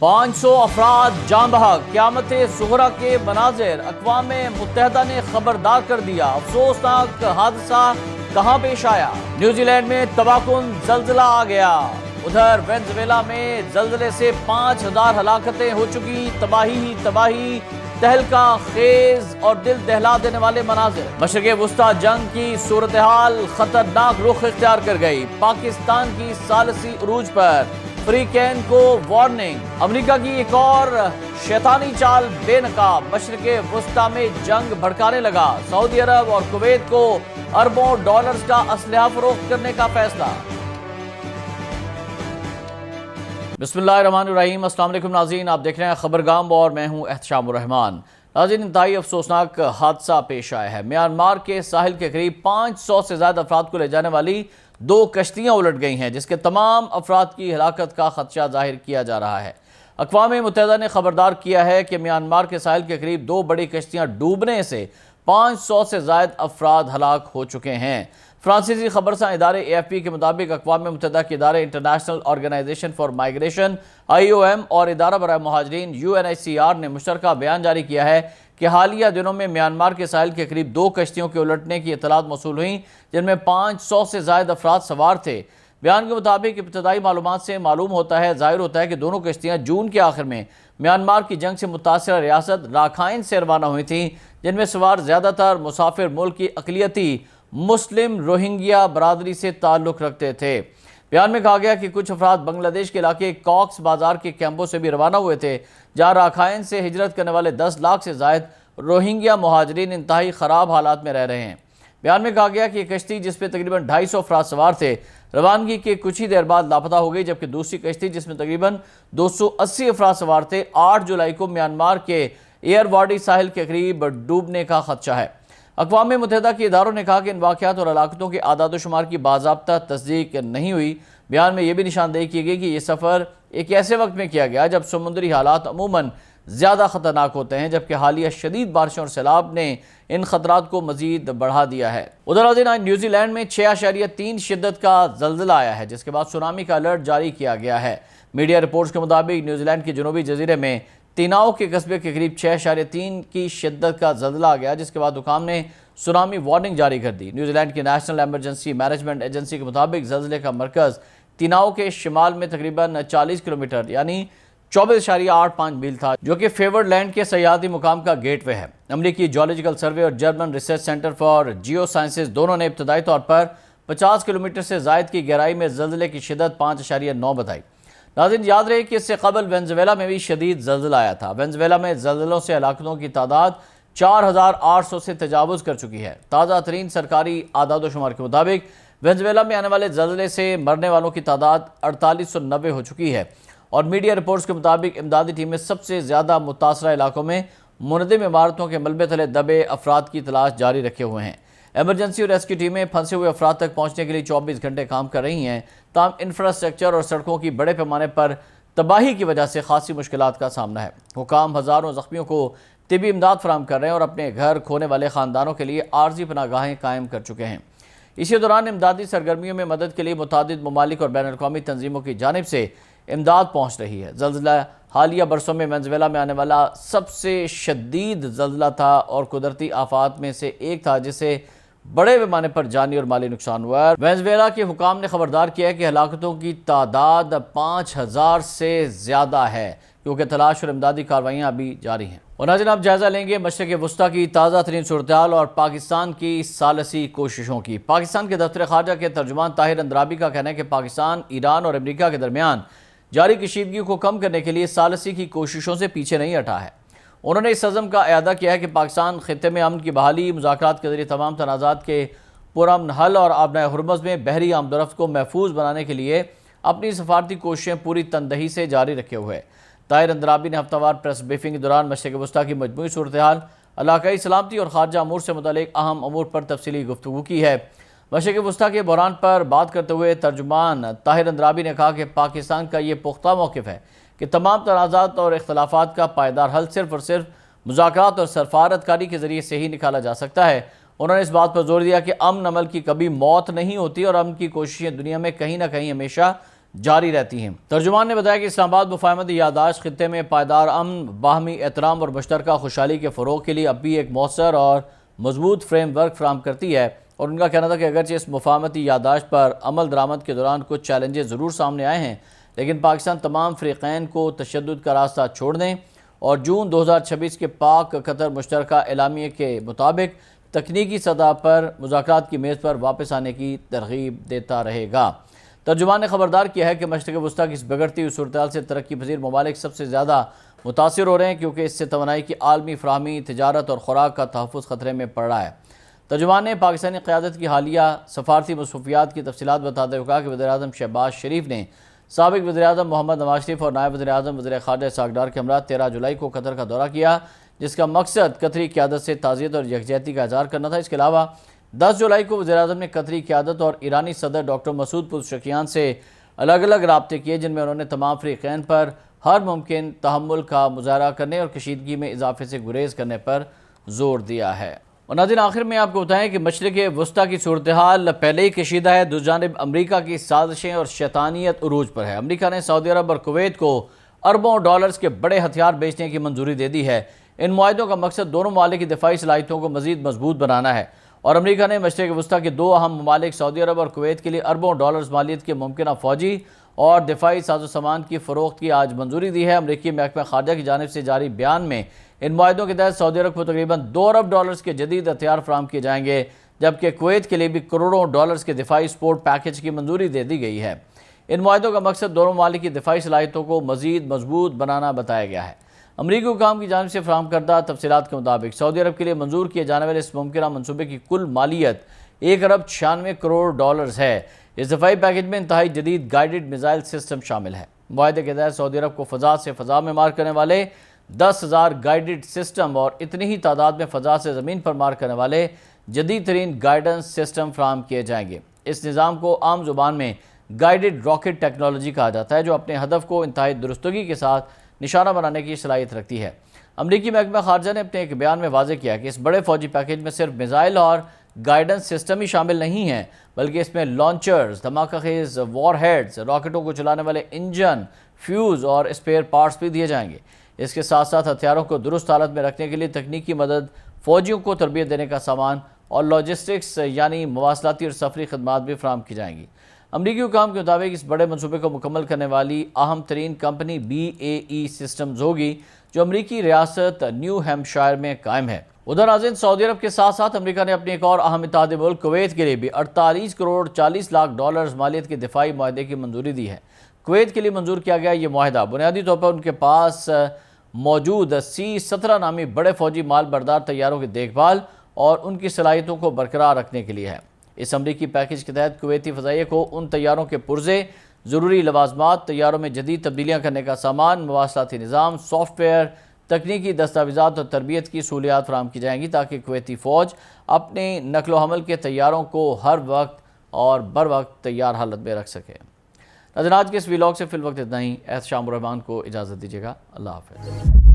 500 افراد جاں بحق، قیامت صغریٰ کے مناظر، اقوام متحدہ نے خبردار کر دیا۔ افسوسناک حادثہ کہاں پیش آیا؟ نیوزی لینڈ میں تباہ کن زلزلہ آ گیا۔ ادھر وینزویلا میں زلزلے سے 5000 ہلاکتیں ہو چکی، تباہی ہی تباہی، تہلکہ خیز اور دل دہلا دینے والے مناظر۔ مشرق وسطی جنگ کی صورتحال خطرناک رخ اختیار کر گئی۔ پاکستان کی ثالثی عروج پر، فری کین کو وارننگ۔ امریکہ کی ایک اور شیطانی چال بے نقاب، مشرق وسطی میں جنگ بھڑکانے لگا۔ سعودی عرب اور کویت کو اربوں ڈالرز کا اسلحہ فروخت کرنے کا فیصلہ۔ بسم اللہ الرحمن الرحیم۔ السلام علیکم ناظرین، آپ دیکھ رہے ہیں خبرگام اور میں ہوں احتشام الرحمان۔ ناظرین، انتہائی افسوسناک حادثہ پیش آیا ہے۔ میانمار کے ساحل کے قریب 500 سے زائد افراد کو لے جانے والی 2 کشتیاں الٹ گئی ہیں، جس کے تمام افراد کی ہلاکت کا خدشہ ظاہر کیا جا رہا ہے۔ اقوام متحدہ نے خبردار کیا ہے کہ میانمار کے ساحل کے قریب 2 بڑی کشتیاں ڈوبنے سے 500 سے زائد افراد ہلاک ہو چکے ہیں۔ فرانسیسی خبرساں ادارے AFP کے مطابق اقوام متحدہ کے ادارے international organisation for migration IOM اور ادارہ برائے مہاجرین UNHCR نے مشترکہ بیان جاری کیا ہے کہ حالیہ دنوں میں میانمار کے ساحل کے قریب 2 کشتیوں کے الٹنے کی اطلاعات موصول ہوئیں، جن میں 500 سے زائد افراد سوار تھے۔ بیان کے مطابق ابتدائی معلومات سے ظاہر ہوتا ہے کہ دونوں کشتیاں جون کے آخر میں میانمار کی جنگ سے متاثرہ ریاست راکھائن سے روانہ ہوئی تھیں، جن میں سوار زیادہ تر مسافر ملک کی اقلیتی مسلم روہنگیا برادری سے تعلق رکھتے تھے۔ بیان میں کہا گیا کہ کچھ افراد بنگلہ دیش کے علاقے کاکس بازار کے کیمپوں سے بھی روانہ ہوئے تھے، جہاں راکھائن سے ہجرت کرنے والے 10 لاکھ سے زائد روہنگیا مہاجرین انتہائی خراب حالات میں رہ رہے ہیں۔ بیان میں کہا گیا کہ یہ کشتی جس پہ تقریباً 250 افراد سوار تھے، روانگی کے کچھ ہی دیر بعد لاپتہ ہو گئی، جبکہ دوسری کشتی جس میں تقریباً 280 افراد سوار تھے، 8 جولائی کو میانمار کے ایئرواڈی ساحل کے قریب ڈوبنے کا خدشہ ہے۔ اقوام متحدہ کے اداروں نے کہا کہ ان واقعات اور ہلاکتوں کے اعداد و شمار کی باضابطہ تصدیق نہیں ہوئی۔ بیان میں یہ بھی نشاندہی کی گئی کہ یہ سفر ایک ایسے وقت میں کیا گیا جب سمندری حالات عموماً زیادہ خطرناک ہوتے ہیں، جبکہ حالیہ شدید بارشوں اور سیلاب نے ان خطرات کو مزید بڑھا دیا ہے۔ ادھر ناظرین، نیوزی لینڈ میں 6.3 شدت کا زلزلہ آیا ہے، جس کے بعد سونامی کا الرٹ جاری کیا گیا ہے۔ میڈیا رپورٹس کے مطابق نیوزی لینڈ کے جنوبی جزیرے میں تیناؤ کے قصبے کے قریب 6.3 کی شدت کا زلزلہ آ گیا، جس کے بعد حکام نے سونامی وارننگ جاری کر دی۔ نیوزی لینڈ کی نیشنل ایمرجنسی مینجمنٹ ایجنسی کے مطابق زلزلے کا مرکز تیناؤ کے شمال میں تقریباً 40 کلومیٹر یعنی 24.85 میل تھا، جو کہ فیورڈ لینڈ کے سیاحتی مقام کا گیٹ وے ہے۔ امریکی جیولوجیکل سروے اور German research centre for geosciences دونوں نے ابتدائی طور پر 50 کلومیٹر سے زائد کی گہرائی میں زلزلے کی شدت 5.9 بتائی۔ ناظرین، یاد رہے کہ اس سے قبل وینزویلا میں بھی شدید زلزلہ آیا تھا۔ وینزویلا میں زلزلوں سے ہلاکتوں کی تعداد 4800 سے تجاوز کر چکی ہے۔ تازہ ترین سرکاری اعداد و شمار کے مطابق وینزویلا میں آنے والے زلزلے سے مرنے والوں کی تعداد 4890 ہو چکی ہے، اور میڈیا رپورٹس کے مطابق امدادی ٹیمیں سب سے زیادہ متاثرہ علاقوں میں منہدم عمارتوں کے ملبے تلے دبے افراد کی تلاش جاری رکھے ہوئے ہیں۔ ایمرجنسی اور ریسکیو ٹیمیں پھنسے ہوئے افراد تک پہنچنے کے لیے 24 گھنٹے کام کر رہی ہیں، تاہم انفراسٹرکچر اور سڑکوں کی بڑے پیمانے پر تباہی کی وجہ سے خاصی مشکلات کا سامنا ہے۔ حکام ہزاروں زخمیوں کو طبی امداد فراہم کر رہے ہیں اور اپنے گھر کھونے والے خاندانوں کے لیے عارضی پناہ گاہیں قائم کر چکے ہیں۔ اسی دوران امدادی سرگرمیوں میں مدد کے لیے متعدد ممالک اور بین الاقوامی تنظیموں کی جانب سے امداد پہنچ رہی ہے۔ زلزلہ حالیہ برسوں میں وینزویلا میں آنے والا سب سے شدید زلزلہ تھا اور قدرتی آفات میں سے ایک تھا جس سے بڑے پیمانے پر جانی اور مالی نقصان ہوا ہے۔ وینزویلا کے حکام نے خبردار کیا ہے کہ ہلاکتوں کی تعداد 5000 سے زیادہ ہے، کیونکہ تلاش اور امدادی کارروائیاں ابھی جاری ہیں۔ اور ناظرین، آپ جائزہ لیں گے مشرق وسطی کی تازہ ترین صورتحال اور پاکستان کی ثالثی کوششوں کی۔ پاکستان کے دفتر خارجہ کے ترجمان طاہر اندرابی کا کہنا ہے کہ پاکستان ایران اور امریکہ کے درمیان جاری کشیدگی کو کم کرنے کے لیے ثالثی کی کوششوں سے پیچھے نہیں ہٹا ہے۔ انہوں نے اس عزم کا اعادہ کیا ہے کہ پاکستان خطے میں امن کی بحالی، مذاکرات کے ذریعے تمام تنازعات کے پرامن حل اور آبنائے ہرمز میں بحری آمد و رفت کو محفوظ بنانے کے لیے اپنی سفارتی کوششیں پوری تندہی سے جاری رکھے ہوئے۔ طاہر اندرابی نے ہفتہ وار پریس بریفنگ کے دوران مشرق وسطی کی مجموعی صورتحال، علاقائی سلامتی اور خارجہ امور سے متعلق اہم امور پر تفصیلی گفتگو کی ہے۔ مشرق وسطی کے بحران پر بات کرتے ہوئے ترجمان طاہر اندرابی نے کہا کہ پاکستان کا یہ پختہ موقف ہے کہ تمام تنازعات اور اختلافات کا پائیدار حل صرف اور صرف مذاکرات اور سفارتکاری کے ذریعے سے ہی نکالا جا سکتا ہے۔ انہوں نے اس بات پر زور دیا کہ امن عمل کی کبھی موت نہیں ہوتی اور امن کی کوششیں دنیا میں کہیں نہ کہیں ہمیشہ جاری رہتی ہیں۔ ترجمان نے بتایا کہ اسلام آباد مفاہمتی یادداشت خطے میں پائیدار امن، باہمی احترام اور مشترکہ خوشحالی کے فروغ کے لیے اب بھی ایک مؤثر اور مضبوط فریم ورک فراہم کرتی ہے، اور ان کا کہنا تھا کہ اگرچہ اس مفاہمتی یادداشت پر عمل درآمد کے دوران کچھ چیلنجز ضرور سامنے آئے ہیں، لیکن پاکستان تمام فریقین کو تشدد کا راستہ چھوڑنے اور جون 2026 کے پاک قطر مشترکہ اعلامیے کے مطابق تکنیکی سطح پر مذاکرات کی میز پر واپس آنے کی ترغیب دیتا رہے گا۔ ترجمان نے خبردار کیا ہے کہ مشرق وسطیٰ کی اس بگڑتی ہوئی صورتحال سے ترقی پذیر ممالک سب سے زیادہ متاثر ہو رہے ہیں، کیونکہ اس سے توانائی کی عالمی فراہمی، تجارت اور خوراک کا تحفظ خطرے میں پڑ رہا ہے۔ ترجمان نے پاکستانی قیادت کی حالیہ سفارتی مصروفیات کی تفصیلات بتاتے ہوئے کہا کہ وزیراعظم شہباز شریف نے سابق وزیراعظم محمد نواز شریف اور نائب وزیراعظم وزیر خارجہ اسحاق ڈار کے ہمراہ 13 جولائی کو قطر کا دورہ کیا، جس کا مقصد قطری قیادت سے تعزیت اور یکجہتی کا اظہار کرنا تھا۔ اس کے علاوہ 10 جولائی کو وزیراعظم نے قطری قیادت اور ایرانی صدر ڈاکٹر مسعود پزشکیان سے الگ الگ رابطے کیے، جن میں انہوں نے تمام فریقین پر ہر ممکن تحمل کا مظاہرہ کرنے اور کشیدگی میں اضافے سے گریز کرنے پر زور دیا ہے۔ اور ناظرین، آخر میں آپ کو بتائیں کہ مشرق وسطیٰ کی صورتحال پہلے ہی کشیدہ ہے۔ دوسری جانب امریکہ کی سازشیں اور شیطانیت عروج پر ہے۔ امریکہ نے سعودی عرب اور کویت کو اربوں ڈالرز کے بڑے ہتھیار بیچنے کی منظوری دے دی ہے۔ ان معاہدوں کا مقصد دونوں ممالک کی دفاعی صلاحیتوں کو مزید مضبوط بنانا ہے، اور امریکہ نے مشرق وسطیٰ کے دو اہم ممالک سعودی عرب اور کویت کے لیے اربوں ڈالرز مالیت کے ممکنہ فوجی اور دفاعی ساز و سامان کی فروخت کی آج منظوری دی ہے۔ امریکی محکمہ خارجہ کی جانب سے جاری بیان میں ان معاہدوں کے تحت سعودی عرب کو تقریباً 2 ارب ڈالرز کے جدید ہتھیار فراہم کیے جائیں گے، جبکہ کویت کے لیے بھی کروڑوں ڈالرز کے دفاعی سپورٹ پیکج کی منظوری دے دی گئی ہے۔ ان معاہدوں کا مقصد دونوں ممالک کی دفاعی صلاحیتوں کو مزید مضبوط بنانا بتایا گیا ہے۔ امریکی حکام کی جانب سے فراہم کردہ تفصیلات کے مطابق سعودی عرب کے لیے منظور کیے جانے والے اس ممکنہ منصوبے کی کل مالیت 1 ارب 96 کروڑ ڈالرز ہے۔ اس دفاعی پیکج میں انتہائی جدید گائیڈڈ میزائل سسٹم شامل ہے۔ معاہدے کے تحت سعودی عرب کو فضا سے فضا میں مار کرنے والے 10,000 گائیڈڈ سسٹم اور اتنی ہی تعداد میں فضا سے زمین پر مار کرنے والے جدید ترین گائیڈنس سسٹم فراہم کیے جائیں گے۔ اس نظام کو عام زبان میں گائیڈڈ راکٹ ٹیکنالوجی کہا جاتا ہے، جو اپنے ہدف کو انتہائی درستگی کے ساتھ نشانہ بنانے کی صلاحیت رکھتی ہے۔ امریکی محکمہ خارجہ نے اپنے ایک بیان میں واضح کیا کہ اس بڑے فوجی پیکج میں صرف میزائل اور گائیڈنس سسٹم ہی شامل نہیں ہیں، بلکہ اس میں لانچرز، دھماکہ خیز وار ہیڈز، راکٹوں کو چلانے والے انجن، فیوز اور اسپیئر پارٹس بھی دیے جائیں گے۔ اس کے ساتھ ساتھ ہتھیاروں کو درست حالت میں رکھنے کے لیے تکنیکی مدد، فوجیوں کو تربیت دینے کا سامان اور لاجسٹکس یعنی مواصلاتی اور سفری خدمات بھی فراہم کی جائیں گی۔ امریکی حکام کے مطابق اس بڑے منصوبے کو مکمل کرنے والی اہم ترین کمپنی BAE سسٹمز ہوگی، جو امریکی ریاست نیو ہیمپشائر میں قائم ہے۔ ادھر ناظرین، سعودی عرب کے ساتھ ساتھ امریکہ نے اپنی ایک اور اہم اتحادی ملک کویت کے لیے بھی 48 کروڑ 40 لاکھ ڈالرز مالیت کے دفاعی معاہدے کی منظوری دی ہے۔ کویت کے لیے منظور کیا گیا یہ معاہدہ بنیادی طور پر ان کے پاس موجود C-17 نامی بڑے فوجی مال بردار طیاروں کی دیکھ بھال اور ان کی صلاحیتوں کو برقرار رکھنے کے لیے ہے۔ اس امریکی پیکج کے تحت کویتی فضائیہ کو ان طیاروں کے پرزے، ضروری لوازمات، طیاروں میں جدید تبدیلیاں کرنے کا سامان، مواصلاتی نظام، سافٹ ویئر، تکنیکی دستاویزات اور تربیت کی سہولیات فراہم کی جائیں گی، تاکہ کویتی فوج اپنے نقل و حمل کے طیاروں کو ہر وقت اور بر وقت تیار حالت میں رکھ سکے۔ ناظرین، آج کے اس ویلاگ سے فی الوقت اتنا ہی۔ احتشام الرحمان کو اجازت دیجیے گا۔ اللہ حافظ۔